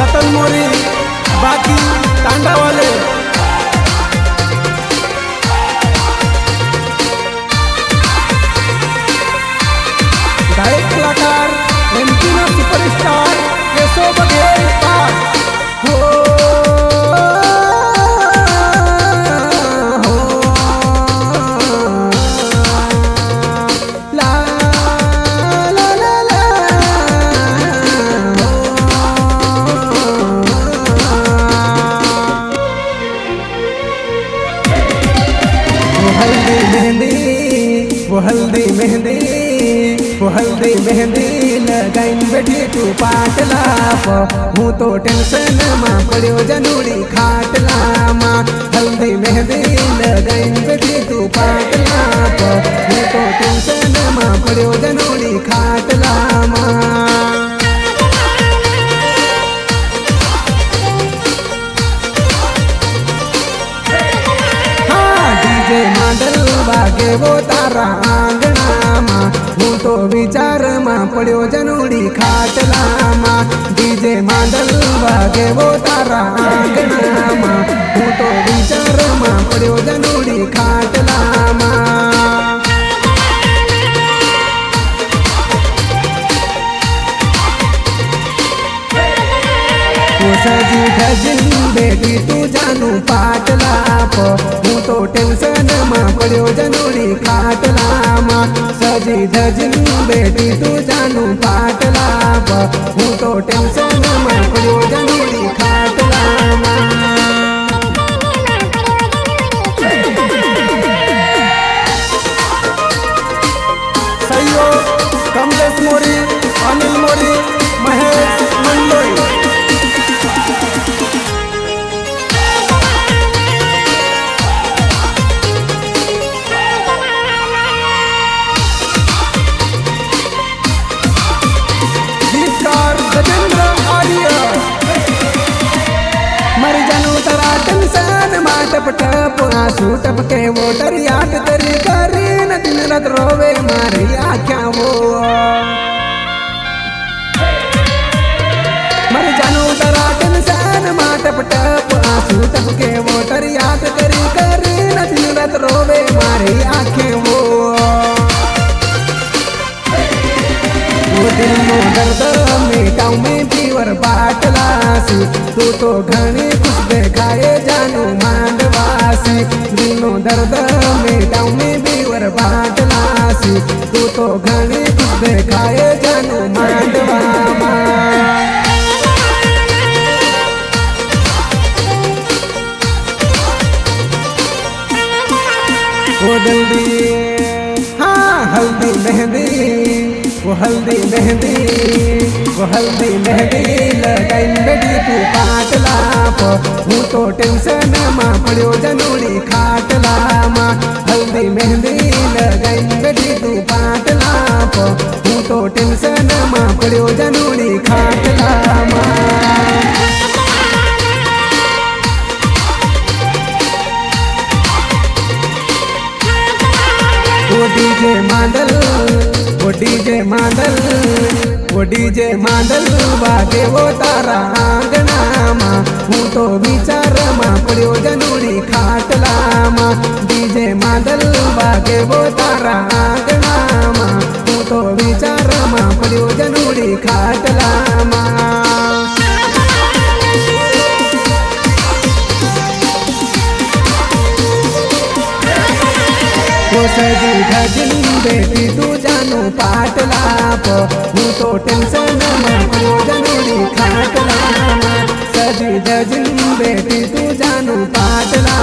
रतन मोरी बाकी तांडा वाले गायक कलाकार एमपीना सुपरस्टार केशव बघेल हो हल्दी मेहंदी वो हल्दी मेहंदी लगाइन बैठी तू पाटला हूँ तो टेंशन माँ पड़ो जनूड़ी खाटला माँ हल्दी मेहंदी लगाइन बैठी तू पाटला हूँ तो टेंशन माँ पड़ो जनूड़ी खाटला माँ मांडल वागे वो तारा आंगणा माँ हूँ तो विचार माँ पड़ो जनूड़ी खाटला माँ डीजे मांडल वागे वो तारा आंगणा माँ हूँ तो विचार माँ पड़ो जनूड़ी खाटला माँ सजी धजिन बेटी तू जानू पाटला हूँ तो टेंशन माँ पड़ो जनूड़ी खाटला माँ सजी धजिन बेटी तू जानू पाटला हूँ तो टेंशन माँ पड़ो जनूड़ी खाटला माँ सहयोग कमलेश मोरी अनिल मोरी महेश मंडोई मर जानू तरा टेंशन माँ टप टप आंसू टपके वोटर याद तरी करी न दिन रात रोवे मारी आख्या वो मर जानू तरा टेंशन माँ टप टप आंसू टपके वोटर याद तरी करी न दिन रात रोवे मारी आखे वो दिल नो दर्द मिटाऊ में पीवर बाटलासी तू तो घनी कुछ देखाए जानू मांडवासी दिल नो दर्द मिटाऊ में पीवर बाटलासी तू तो घनी कुछ देखाए जानू मांडवा वो जल्दी हाँ हल्दी मेहंदी वो हल्दी मेहंदी वो हल्दी मेहंदी लगाइन बैठी तू पाटला हूँ तो टेंशन माँ पड़ो जनूड़ी खाटला माँ हल्दी मेहंदी लगाइन बैठी तू पाटला हूँ तो टेंशन माँ पड़ो जनूड़ी खाटला माँ वो डीजे मांडल वो डीजे मांडल वो डीजे मांडल वागे वो तारा आंगणा माँ हूँ तो विचार माँ पड़ो जनूड़ी खाटला माँ डीजे मांडल वागे वो तारा आंगणा माँ हूँ तो विचार माँ पड़ो जनूड़ी खाटला माँ वो सजी धजिन बेटी तू जानू पाटला हूँ तो टेंशन माँ पड़ो जनूड़ी खाटला सजी धजिन बेटी तू जानू पाटला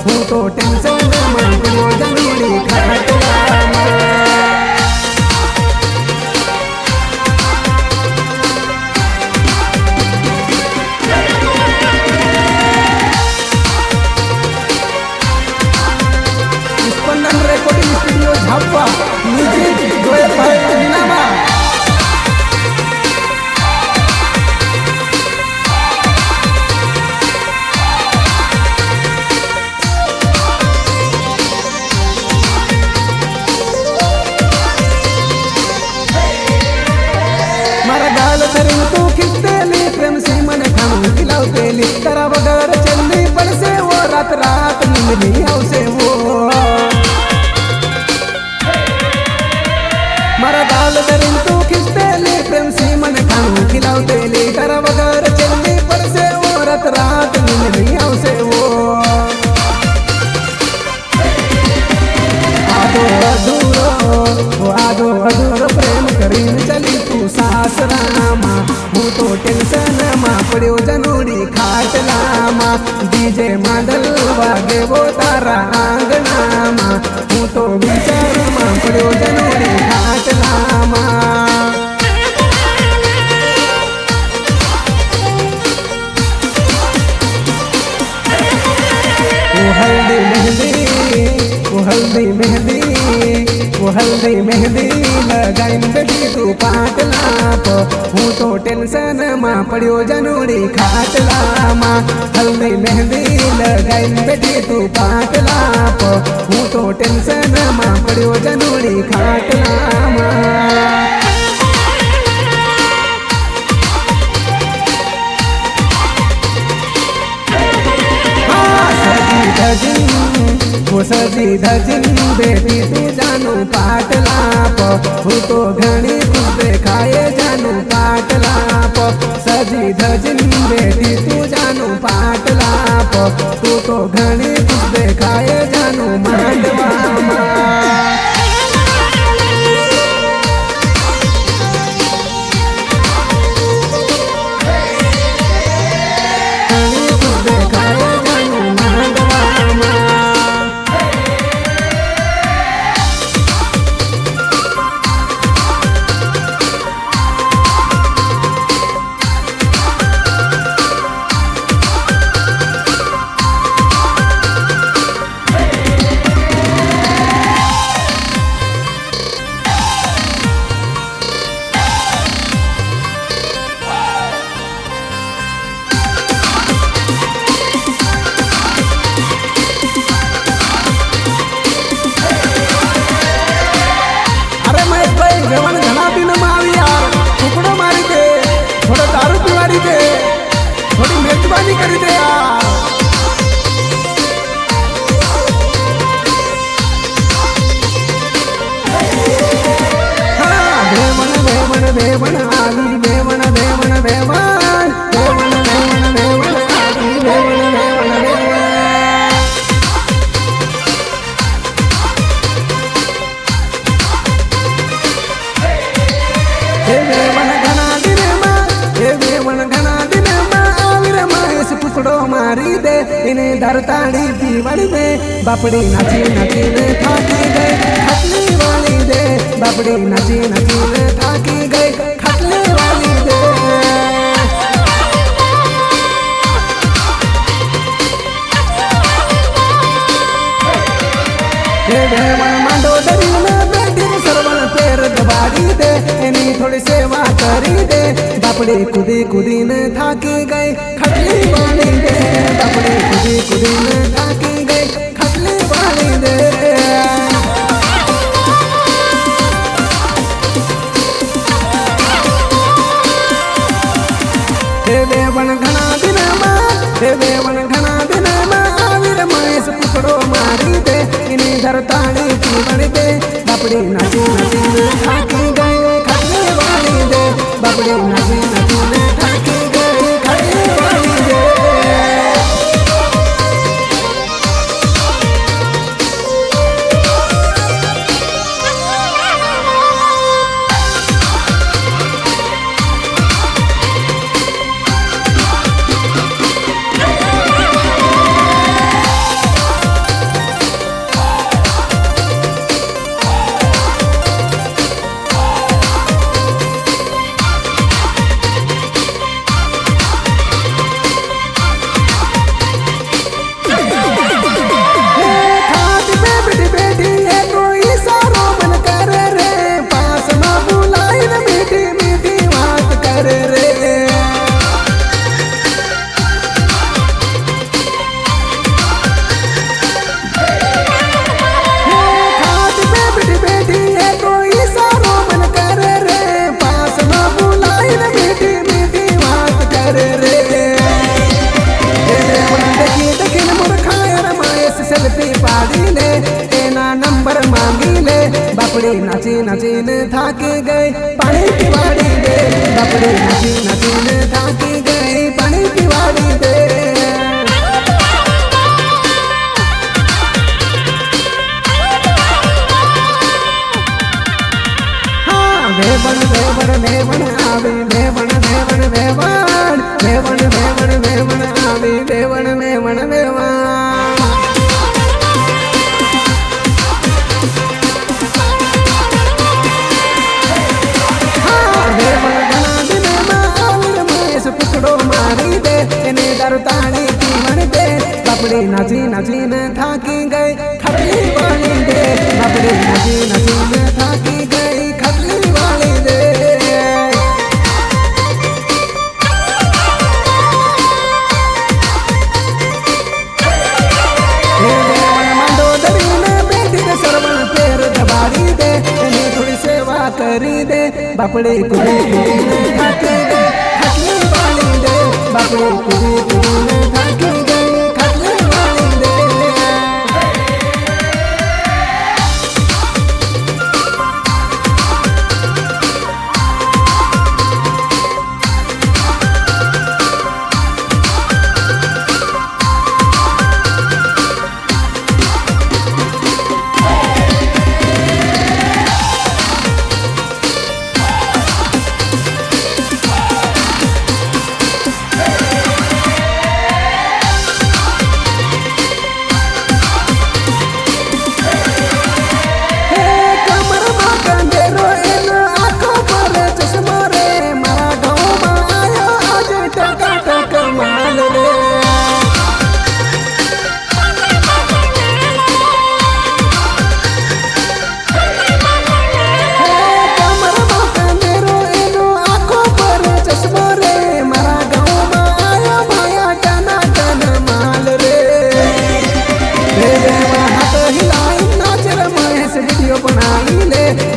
हूँ तो टेंशन माँ पड़ो जनूड़ी खाटला रिकॉर्डिंग स्टूडियो झापा म्यूजिक जोए भाई जिनामा मारा गाल धरून तू खिस्ते प्रेम से मन खानू खिलावतेली तारा बगर चलनी पड़से वो रात रात नींद नहीं आवसे वो मारा दाल दरिन तू खिचतेली प्रेम से मन खानू खिलावतेली तारा बगर चलनी पड़से वो रात रात नींद नहीं आवसे वो आदो अधूरो प्रेम करीन चली तू सासरामा हूँ तो टेंशन मां पड़ो जनोड़ी खाटलामा डीजे मांडल वागे वो तारा आंगनामा हूँ तो विचार मां पड़ो जनोड़ी खाटलामा हल्दी मेहंदी वो हल्दी मेहंदी लगाइन बेटी तू पाटला हूँ तो टेंशन मां पड़ो जनोड़ी खाटला मां हल्दी मेहंदी लगाइन बेटी तू पाटला हूँ तो टेंशन मां पड़ो जनोड़ी खाटला मां वो सजी धजिन बेटी तू जानू पाटला हूँ तो घनी खुश देखाए जानू पाटला सजी धजिन बेटी तू जानू पाटला तू तो घनी खुश देखाए जानू मांडवा वेवण घना दिन मारी यार टुकड़ो मारी दे थोड़ा दारू पिवारी दे थोड़ी मेजबानी करी दे यार हाँ वेवण वेवण वेवण आली वेवण वेवण वेवण वेवण वेवण वेवण आली वेवण वेवण वेवण मारी दे इन्हें धरताड़ी पीवड़ दे बापड़ी नाची नाची ने थाकी गई खटली वाली दे बापड़ी नाची नाची ने थाकी गई खटली वाली दे मंडोदरी में बेटी सरवन पैर दबारी दे इन्हीं थोड़ी सेवा करी दे बापड़ी कुदी कुदी ने थाकी गई खटली वाली दे बापड़ी कुदी कुदी ने थाकी गई खटली वाली दे वेवण घना दिन वेवण घना दिन आविर महेश पुकड़ो मारी दे इन्हीं धरताड़ी पीवड़ दे बापड़ी नाची नाची ने थाकी गई खटली वाली दे बापड़ी नाची नाची ने थाकी गई खटली वाली दे नचीन थाकी गई पानी की वाड़ी दे बापड़ी नाची नचीन थाकी गई पानी की वाड़ी दे वेवण वेवण वेवण आवे वेवण वेवण वेवण वेवण वेवण वेवण आवे वेवण वेवण वेवण मारी दे इन्हें दरतानी पीवन दे बापड़ी नाची नचीन थाकी गई खटली वाली दे बापड़ी नाची नचीन थाकी गई खटली वाली दे मंडोदरी में बैठी दे सरवण पैर दबारी दे इन्हें थोड़ी सेवा करी दे बापड़ी कुड़ी कुड़ी थाकी गई बापड़ी कुड़ी कुड़ी थाकी गई खटली वाली दे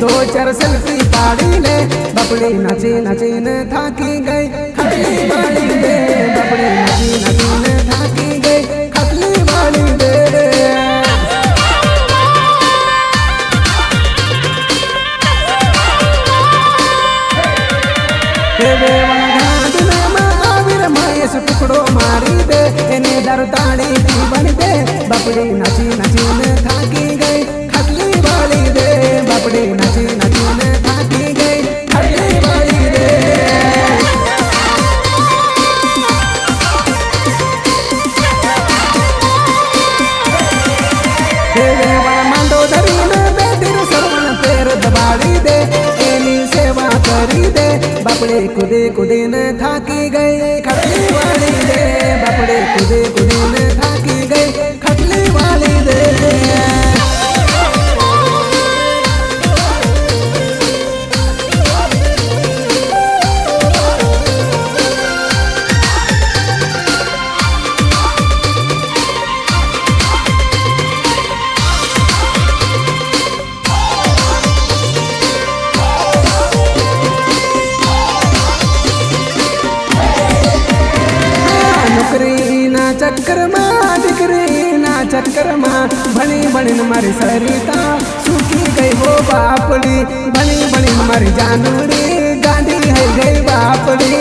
दो चार सेल्फी पाड़ी ले बापड़ी नाची नचीन थाकी गई खटली वाली दे बापड़ी नाची नचीन थाकी गई खटली वाली दे टुकड़ो मारी दे इन्हें दरतानी पीवन दे बापड़ी नाची नचीन थाकी गई खटली वाली दे बापड़ी नाची नचीन थाकी गई खटली वाली दे मंडोदरी में बैठी सरवण पैर दबाड़ी दे एनी सेवा करी दे बापड़ी कुदी कुदी न थाकी गई खटली वाली दे बापड़ी कुदी कुदी न थाकी गई खटली वाली दे चक्कर मां दिकरी ना चक्कर मां बनी बनी मारी सरिता सूखी गई वो बापड़ी बनी बनी मारी जानूरी गांधी है गई बापड़ी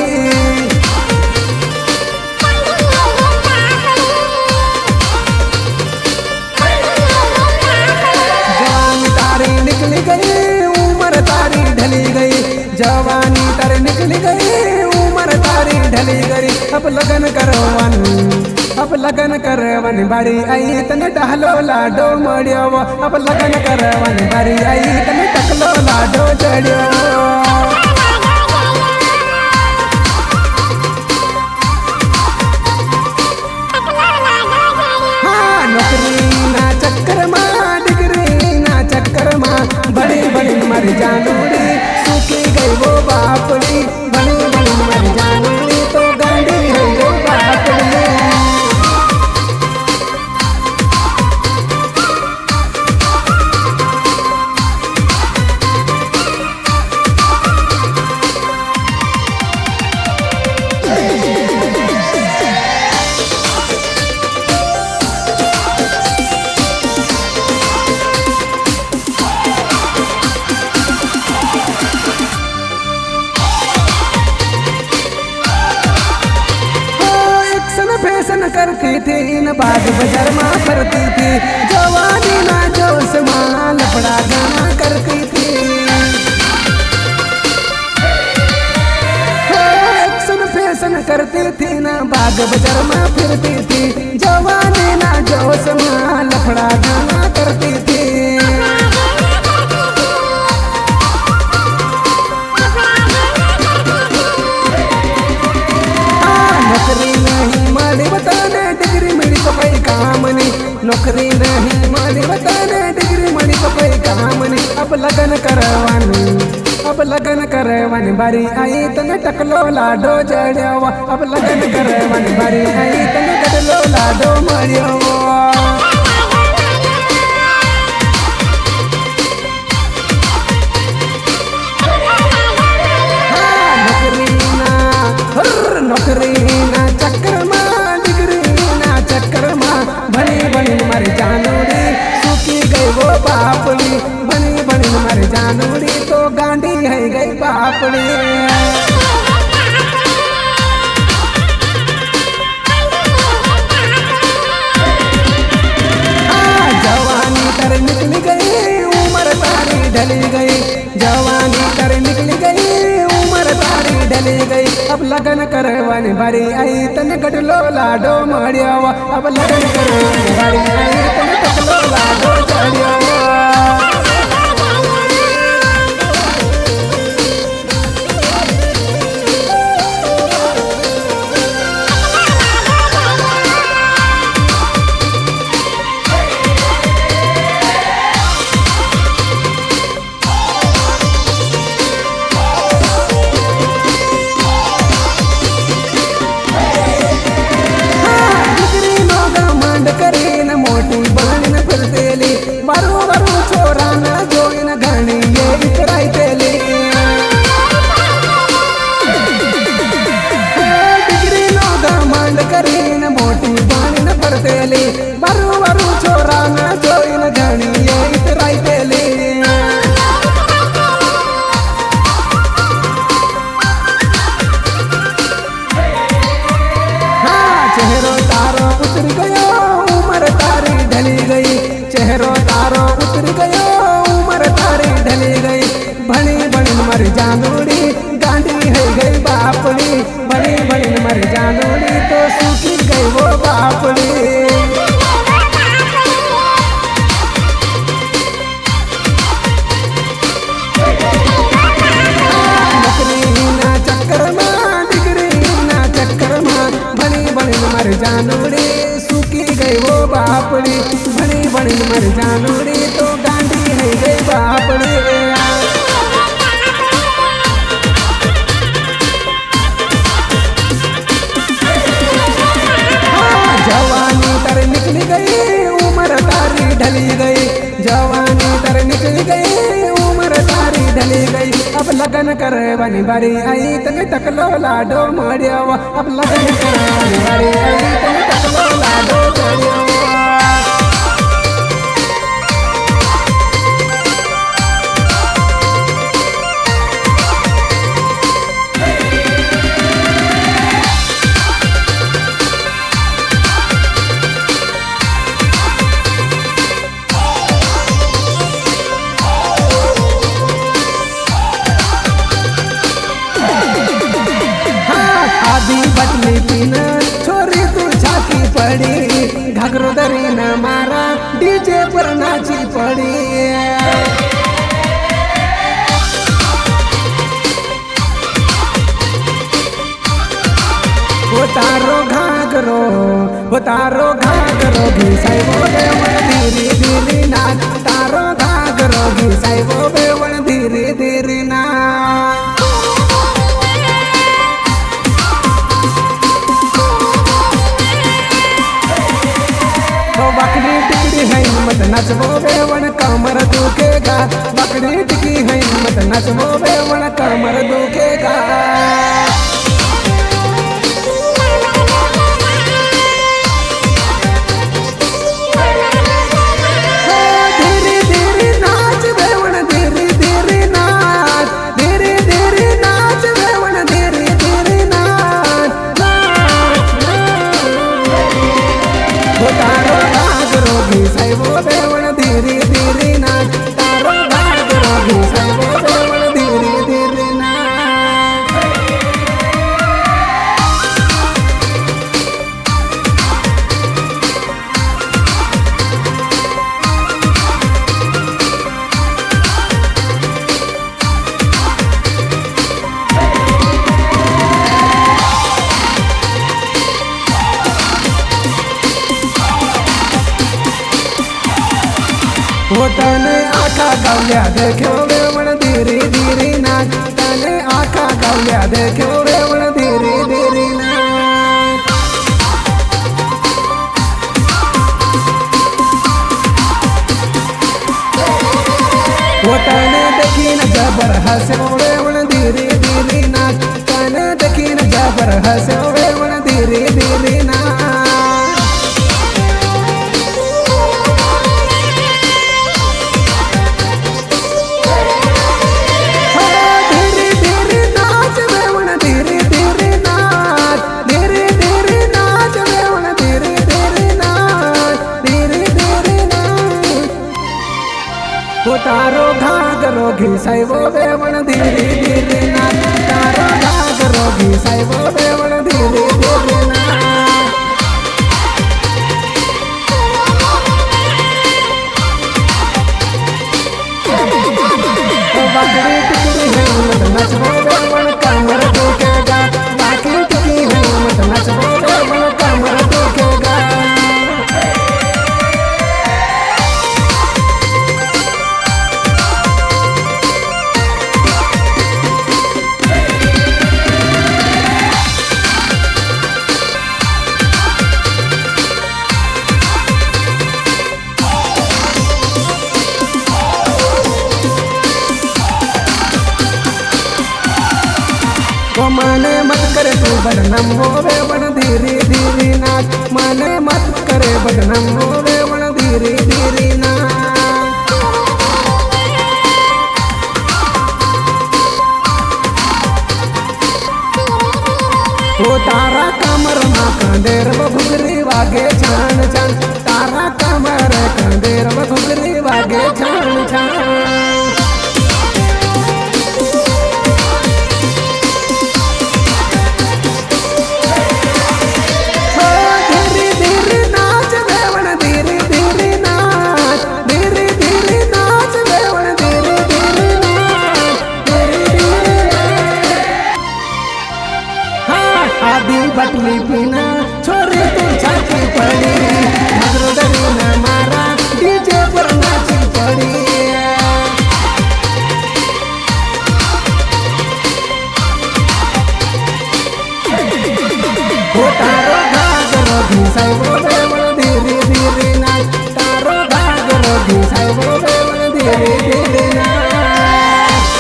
जवानी तारी निकली गई उम्र तारी ढली गई जवानी तारी निकली गई उम्र तारी ढली गई अब लगन करवन बारी आई तने टहलो लाडो मड़ियो अब लगन करवन बारी आई तने टकलो लाडो चढ़ियो हाँ नौकरी ना चक्कर मां डिग्री ना चक्कर मां बड़ी बड़ी मर जानूरी सूखी गई वो बापड़ी बड़ी बड़ी मर जानूरी तो गाड़ी है वो बापड़ी फैशन करती थी न बाग बाजार में करती थी जवानी ना जोश में लफड़ा गाना करती थी एक्शन फैशन करती थी न बाग बाजार में फिरती थी जवानी ना जोश में लफड़ा गाना करती थी नौकरी नहीं माली बताने डिग्री मिली तो कोई काम नहीं नौकरी नहीं माली बताने डिग्री मिली तो कोई काम नहीं अब लगन करवानी बारी आई तने टकलो लाडो जड़ियावा अब लगन करवानी बारी आई तने टकलो लाडो मड़ियावा नौकरी ना चक्कर में डिग्री ना चक्कर में बनी बनी मारी जानूरी सूखी गई वो पापड़ी बनी बनी मारी जानूरी तो गांडी है गई पापड़ी जवानी कर निकली गई उम्र तारी ढली गई जवानी कर निकली गई उम्र तारी ढली गई अब लगन करवानी बारी आई तने गडलो लाडो मड़ियावा अब लगन करवानी बारी आई तने गडलो लाडो चढ़ियावा चेहरो तारो उतर गयो उम्र तारी ढली गई भनी बनी मर जानूरी गांडी है गई बापड़ी बनी बनी मर जानूरी तो सूखी गई वो बापड़ी नौकरी ना चक्कर में डिग्री ना चक्कर में बनी बनी मर जानूरी सूखी गई वो बापड़ी बनी बनी मर जानूरी तो गांडी है गई बापड़ी जवानी तर निकली गई उम्र तारी ढली गई जवानी तर निकली गई उम्र तारी ढली गई अब लगन करवानी बारी आई तने टकलो लाडो मड़ियावा अब लगन करवानी बारी आई तने टकलो लाडो चढ़ियावा बटली पीन छोरी तू झाकी पड़ी घाघरो दरी न मारा डीजे पर नाची पड़ी वो तारो घाघरो घिसाई वो बेवण धीरे धीरे नाच तारो घाघरो घिसाई वो बेवण धीरे धीरे नाच बकरी टिकड़ी है मत नचबो बेवण कमर दुखेगा बकरी टिकी है मत नचबो बेवण कमर दुखेगा हो तने आखा गावल्या देख्यो वेवण धीरे धीरे नाच तने आखा गावल्या देख्यो वेवण धीरे धीरे नाच वो तने देखीन जबर हंस्यो वेवण धीरे धीरे नाच तने देखीन जबर हंस्यो वेवण धीरे धीरे नाच तारो घागरो घिसाइबो वेवण धीरे धीरे नाच तारो घागरो घिसाइबो वेवण धीरे धीरे नाच बाकड़ी टिकड़ी है मत नचबो वेवण कमर दुखेगा बाकड़ी टिकड़ी है मत नचबो वेवण कमर दुखेगा माने मत करे तू बदनाम हो वेवण धीरे धीरे नाच माने मत करे बदनाम हो वेवण धीरे धीरे नाच वो तारा कमर मा कंदेर घुगरी वागे छान छान तारा कमर कंदेर घुगरी वागे छान छान बटली पीना छोरी तू छाती पड़ी नजर दरी न मारा डीजे पर नाची पड़ी हो तारो घागरो घिसाइबो वेवण धीरे धीरे नाच तारो घागरो घिसाइबो वेवण धीरे धीरे नाच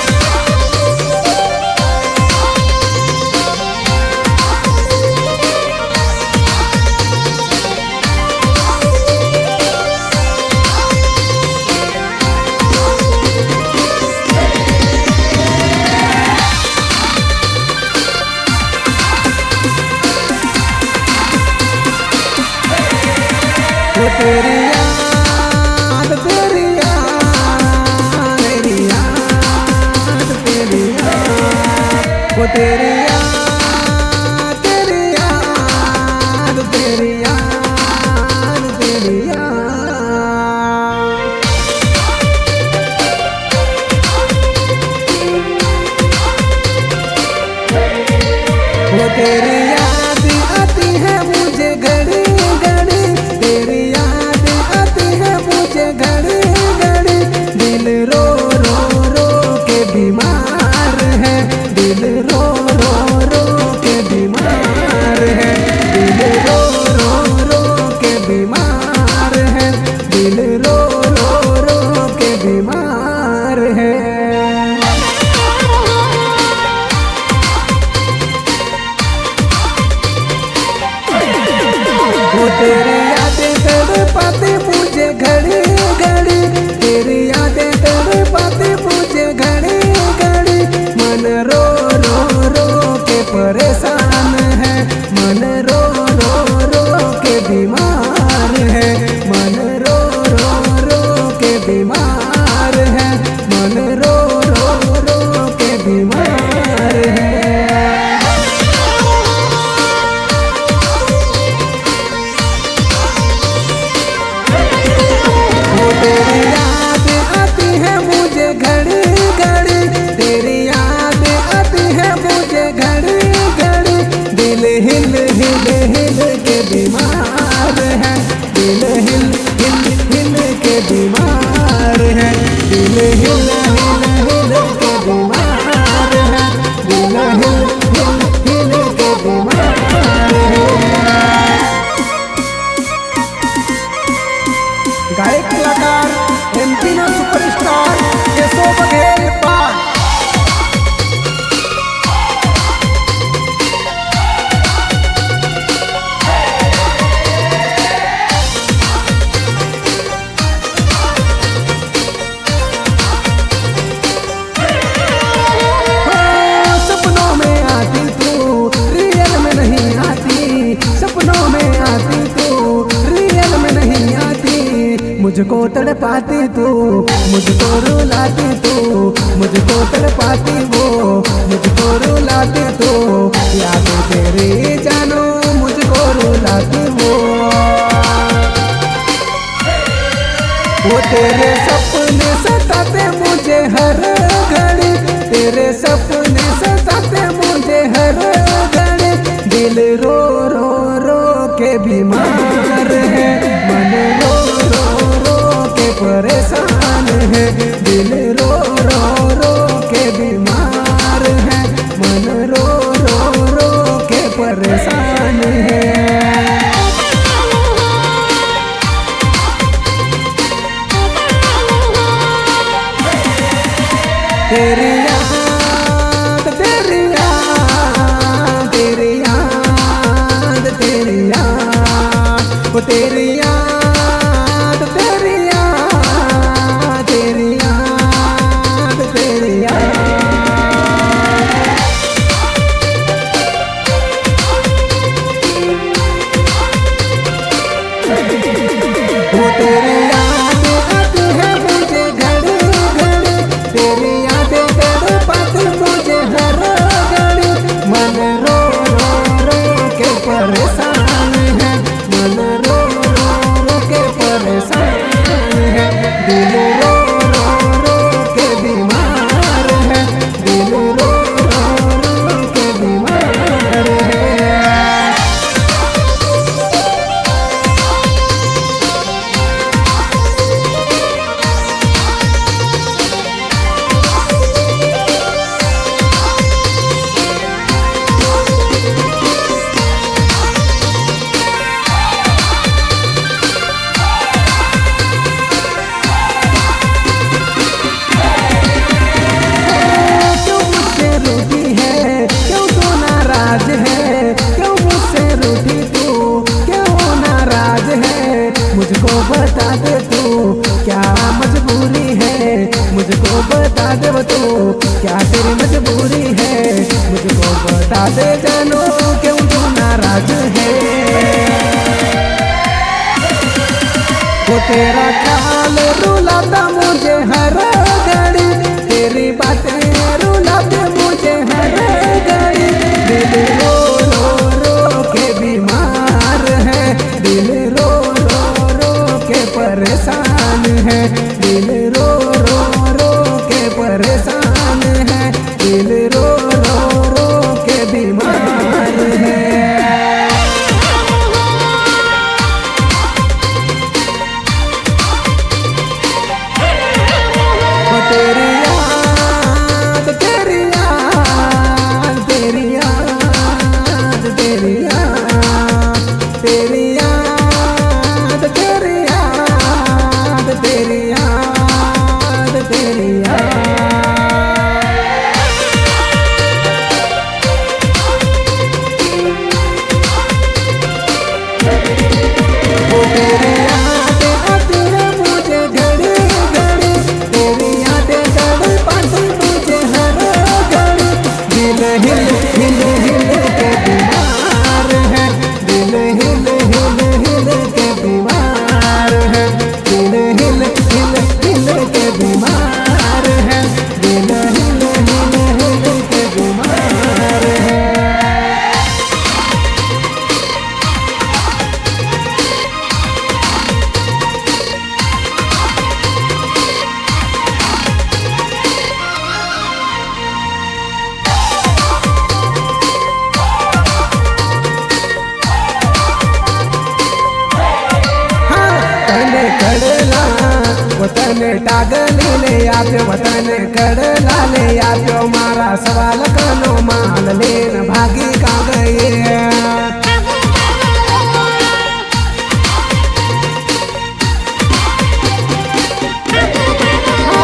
तेरी याद तेरी याद तेरी याद तेरी याद वो तेरी याद तेरी याद तेरी याद तेरी याद वो तेरी याद आती है मुझे घड़ी घड़ी तेरी याद आती है मुझे घड़ी घड़ी दिल रो रो रो के बीमार है दिल रो रो रो के बीमार है दिल रो रो रो के बीमार है दिल रो रो रो के बीमार है वो तेरी यादें तड़पाती मुझे घड़ी घड़ी तेरी यादें तड़पाती मुझे घड़ी घड़ी मन रो रो रो के परेशान है मन रो रो रो के बीमार है मन रो रो रो के बीमार है मन रो रो रो के बीमार है तेरी याद आती है मुझे घड़ी घड़ी तेरी याद आती है मुझे घड़ी घड़ी दिल हिल हिल हिल के बीमार है दिल हिल हिल हिल के बीमार हिल हिल के बीमार है, दिल हिल हिल के बीमार है। गायक कलाकार एमपी ना सुपरस्टार केशव बघेल पान। सपनों में आती तू रियल में नहीं आती, सपनों में आती तू रियल में नहीं आती। मुझको तड़पाती तू, मुझको रुलाती तू, मुझको तड़पाती वो, मुझको रुलाती तू। याद तेरी जानो मुझको रुलाती वो तेरे सपने सताते मुझे हर घड़ी, तेरे सपने सताते मुझे हर घड़ी। दिल रो रो रो के बीमार है, मन रो रो रो के परेशान है। दिल रो रो रो के बीमार है, मन रो रो रो के परेशान है। तेरी याद तेरी याद तेरी याद तेरी याद वो तेरी याद तेरी याद तेरी याद तेरी याद वो तेरी याद आती है मुझे घड़ी घड़ी, तेरी मुझे हर घड़ी। मन रो रो रो के परेशान है, मन रो रो रो के परेशान है। दिल रो रो रो के बीमार है, दिल रो रो रो के बीमार है। मुझको बता दे तू क्या मजबूरी है, मुझको बता दे तू क्या तेरी मजबूरी है। मुझको बता दे जानो क्यों तू नाराज है। वो तेरा ख्याल रुलाता मुझे हर घड़ी, तेरी बातें रुलाते मुझे हर घड़ी। दिल रो रो रो के बीमार है, दिल रो के परेशान है। दिल रो रो रो के परेशान है, दिल रो रो रो के बीमार है। वतने टागली ले आप्यो वतने कड़ला ले आप्यो मारा सवाल कनो माल लेन भागी का गए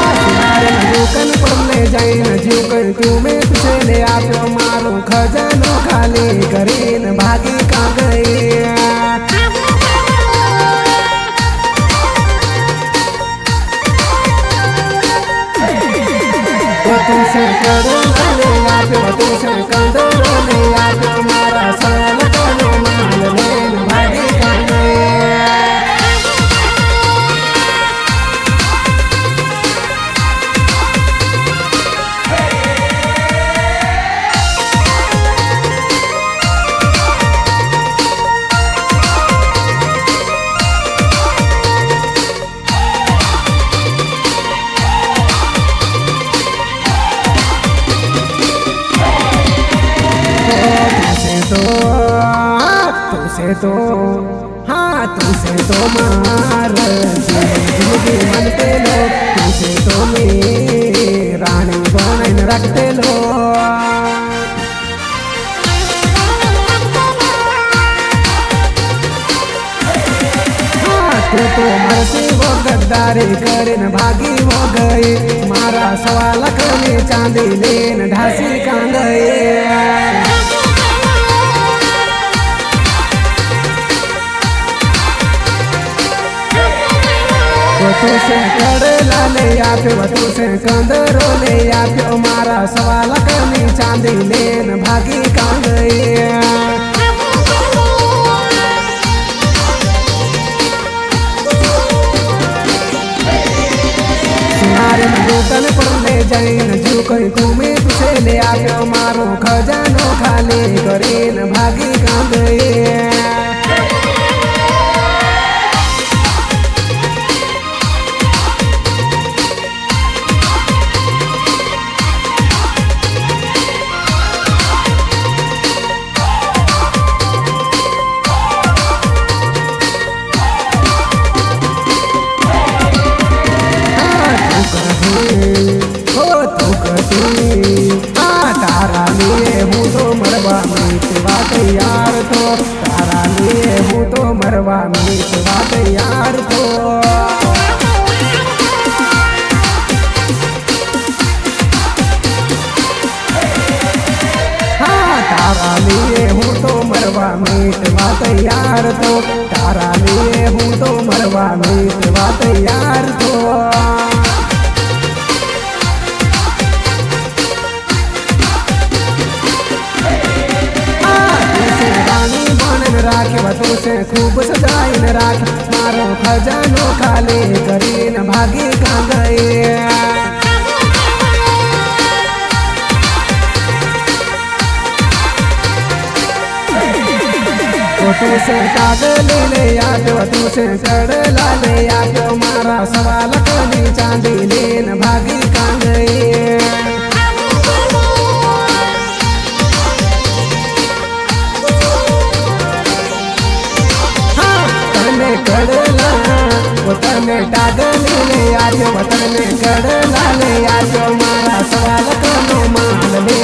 जुकन पड़ले जाइन जुकन तुम्हें तुझे ले आप्यो मारो खजानो खाली करीन भागी का गए तुझसे कड़ला ले आप्यो तुझसे कंदरो ले आप्यो मारा सवाल कनो माल लेन भागी का गए तो हाँ तुझसे तो मार जिंदगी मनते लो तुझसे तो मैं रानी बन रखते लो हाँ तो मरसी वो गद्दारी करेन भागी हो गई मारा सवाल करने चांदी लेन ढासी का गए तुझसे कड़ला ले आप्यो तुझसे कंदरो ले आप्यो मारा सवाल करनी चांदी लेन भागी का गए सुनारे जुकन पड़ले जाइन जुकन तुम्हें तुझे ले आप्यो मारो खजानो खाली करीन भागी का गए तारा लिए हूँ तो मरवा मीतवा तैयार तो तारा लिए हूँ तो मरवा मीतवा तैयार तो हाँ तारा लिए हूँ तो मरवा मीतवा तैयार तो तारा लिए हूँ तो मरवा मीतवा तैयार तो राखे तुझसे खूब सजाइन राख मारो खजानो खाली करीन भागी का गए तुझसे कागली ले आप्यो तुझसे कड़ला ले आप्यो मारा सवाल करनी चांदी लेन भागी का गए कड़ला वतने टागली ले आप्यो वतने कड़ला ले आप्यो मारा सवाल कनो माल ले